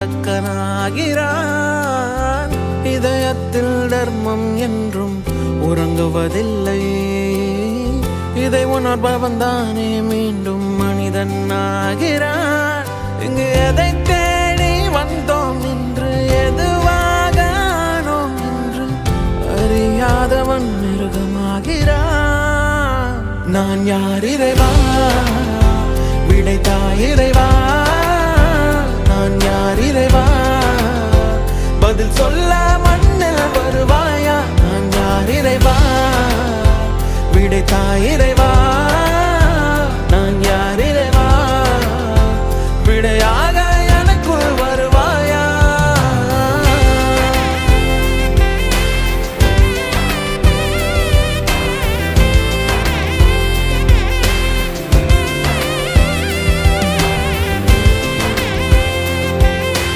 கனாகிறான். இதயத்தில் தர்மம் என்றும் உறங்குவதில்லை. இதை உணர்பவன் தானே மீண்டும் மனிதன் ஆகிறான். இங்கு எதை தேடி வந்தோம் என்று எதுவாக ஆனோம் என்று அறியாதவன் மிருகமாகிறான். நான் யார் இறைவா, விடைத்தா இறைவா.